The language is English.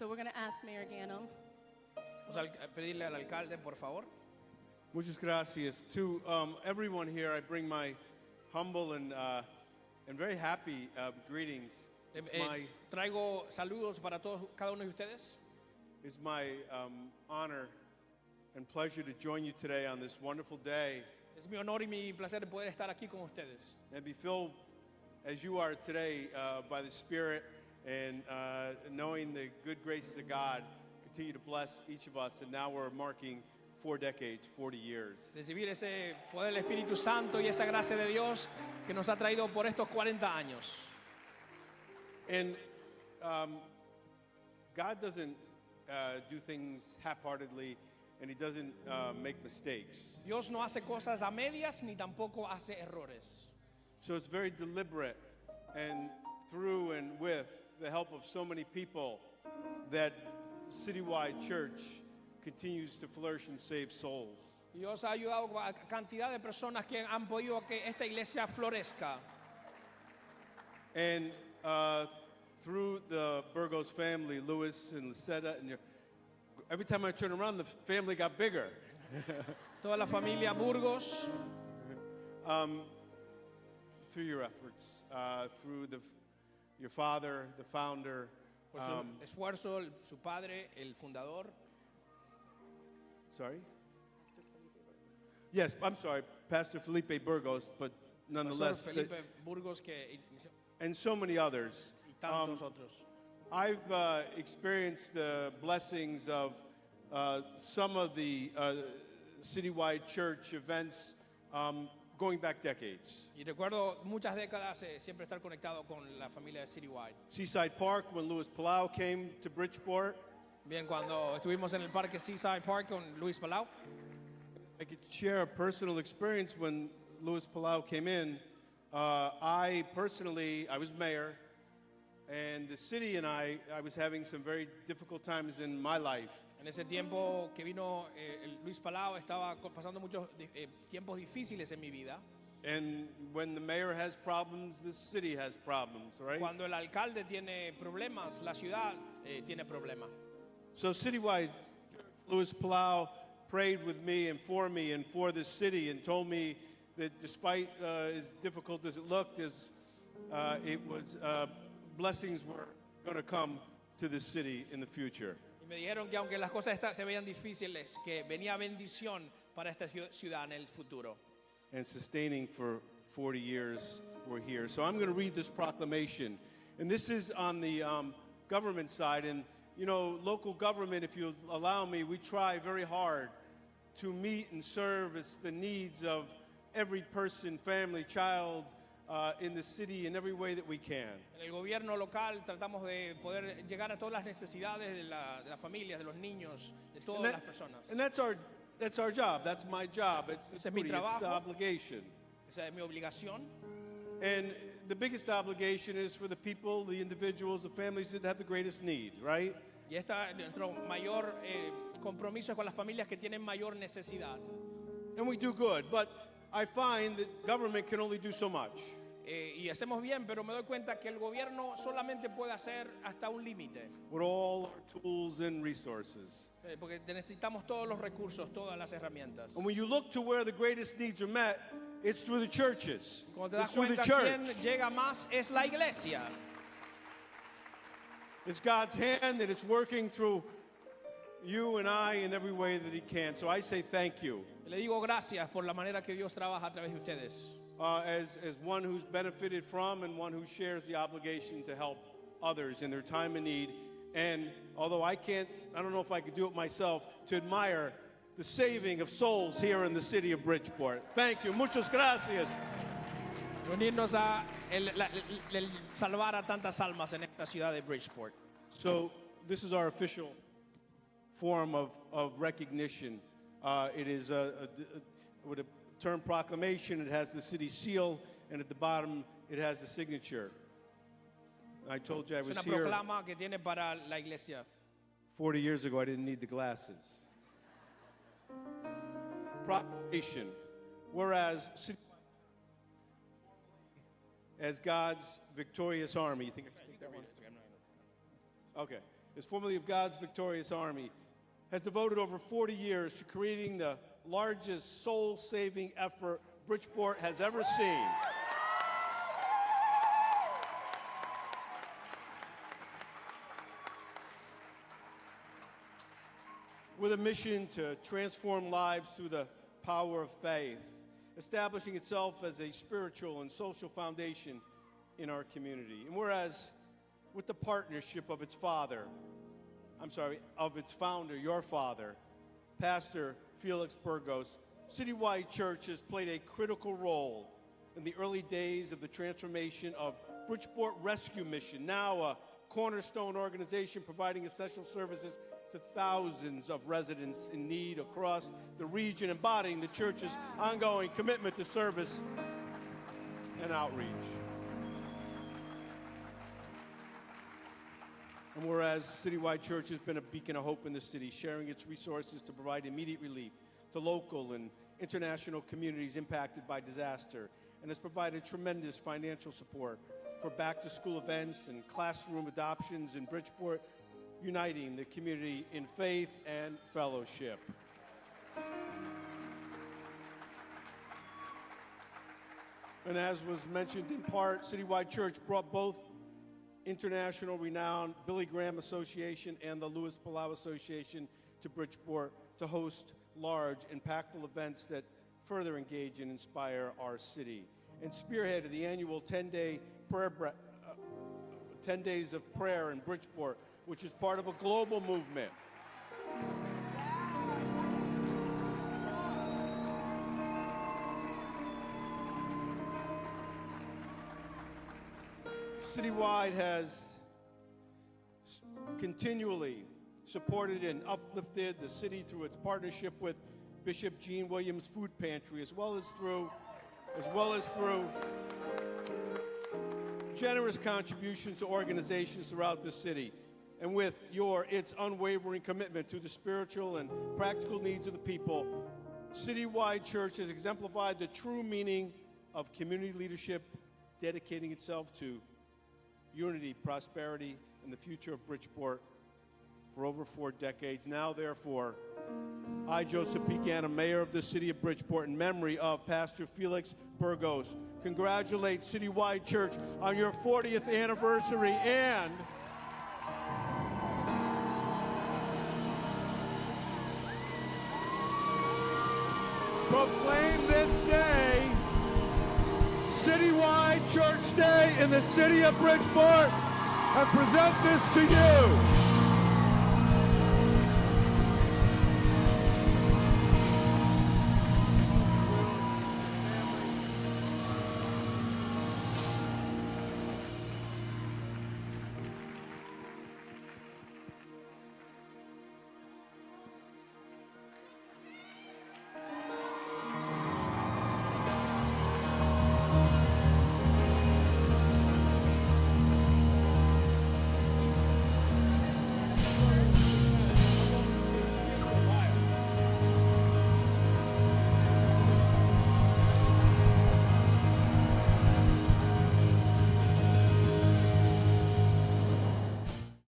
So we're going to ask Mayor Ganem. Vamos a pedirle al alcalde, por favor. Muchas gracias. To everyone here, I bring my humble and very happy greetings. Traigo saludos para todos, cada uno de ustedes. It's my honor and pleasure to join you today on this wonderful day. Es mi honor y mi placer de poder estar aquí con ustedes. And be filled as you are today by the Spirit and knowing the good graces of God continue to bless each of us. And now we're marking 4 decades, 40 years. Recibir ese poder del Espíritu Santo y esa gracia de Dios que nos ha traído por estos 40 años. And God doesn't do things half-heartedly, and He doesn't make mistakes. Dios no hace cosas a medias ni tampoco hace errores. So it's very deliberate, and through and with the help of so many people, that Citywide Church continues to flourish and save souls. Dios ha ayudado a cantidad de personas que han podido que esta iglesia florezca. And through the Burgos family, Luis and Lucetta, and every time I turn around, the family got bigger. Toda la familia Burgos. Through your efforts, through your father, the founder. Por su esfuerzo, su padre, el fundador. Sorry? Yes, I'm sorry, Pastor Felipe Burgos, but nonetheless. Felipe Burgos que and so many others. Y tantos otros. I've experienced the blessings of some of the Citywide Church events going back decades. Y recuerdo muchas décadas siempre estar conectado con la familia de Citywide. Seaside Park, when Luis Palau came to Bridgeport. Bien, cuando estuvimos en el parque Seaside Park con Luis Palau. I could share a personal experience when Luis Palau came in. I was mayor, and the city and I was having some very difficult times in my life. En ese tiempo que vino Luis Palau, estaba pasando muchos tiempos difíciles en mi vida. And when the mayor has problems, the city has problems, right? Cuando el alcalde tiene problemas, la ciudad tiene problemas. So Citywide, Luis Palau prayed with me and for the city and told me that despite as difficult as it looked, blessings were going to come to the city in the future. Y me dijeron que aunque las cosas se veían difíciles, que venía bendición para esta ciudad en el futuro. And sustaining for 40 years, we're here. So I'm going to read this proclamation. And this is on the government side. And, you know, local government, if you allow me, we try very hard to meet and service the needs of every person, family, child in the city in every way that we can. En el gobierno local tratamos de poder llegar a todas las necesidades de las familias, de los niños, de todas las personas. And that's our job. That's my job. It's mi trabajo. It's the obligation. Esa es mi obligación. And the biggest obligation is for the people, the individuals, the families that have the greatest need, right? Y nuestro mayor compromiso es con las familias que tienen mayor necesidad. And we do good, but I find that government can only do so much. Y hacemos bien, pero me doy cuenta que el gobierno solamente puede hacer hasta un límite. With all our tools and resources. Porque necesitamos todos los recursos, todas las herramientas. And when you look to where the greatest needs are met, it's through the churches. Cuando te das It's through the cuenta quién church. llega más es la iglesia. It's God's hand, and it's working through you and I in every way that He can. So I say thank you. Le digo gracias por la manera que Dios trabaja a través de ustedes. As one who's benefited from and one who shares the obligation to help others in their time of need. And although I don't know if I could do it myself, to admire the saving of souls here in the city of Bridgeport. Thank you. Muchas gracias. Unirnos a el salvar a tantas almas en esta ciudad de Bridgeport. So this is our official form of recognition. It is with a term proclamation. It has the city seal, and at the bottom it has the signature. I told you I was Es una here proclama que tiene para la iglesia. 40 years ago. I didn't need the glasses. Proclamation. Whereas as God's victorious army. You think I should take that one? Okay. is formerly of God's Victorious Army, has devoted over 40 years to creating the largest soul-saving effort Bridgeport has ever seen. With a mission to transform lives through the power of faith, establishing itself as a spiritual and social foundation in our community. And whereas, with the partnership of its founder, your father, Pastor Felix Burgos, Citywide Church has played a critical role in the early days of the transformation of Bridgeport Rescue Mission, now a cornerstone organization providing essential services to thousands of residents in need across the region, embodying the church's ongoing commitment to service and outreach. And whereas Citywide Church has been a beacon of hope in the city, sharing its resources to provide immediate relief to local and international communities impacted by disaster, and has provided tremendous financial support for back-to-school events and classroom adoptions in Bridgeport, uniting the community in faith and fellowship. And as was mentioned in part, Citywide Church brought both international renowned Billy Graham Association and the Louis Palau Association to Bridgeport to host large, impactful events that further engage and inspire our city, and spearheaded the annual 10 days of prayer in Bridgeport, which is part of a global movement. Citywide has continually supported and uplifted the city through its partnership with Bishop Gene Williams Food Pantry, as well as through generous contributions to organizations throughout the city. And with its unwavering commitment to the spiritual and practical needs of the people, Citywide Church has exemplified the true meaning of community leadership, dedicating itself to unity, prosperity, and the future of Bridgeport for over 4 decades. Now, therefore, I, Joseph P. Gannon, Mayor of the City of Bridgeport, in memory of Pastor Felix Burgos, congratulate Citywide Church on your 40th anniversary and proclaim this day Citywide Church Day in the city of Bridgeport and present this to you.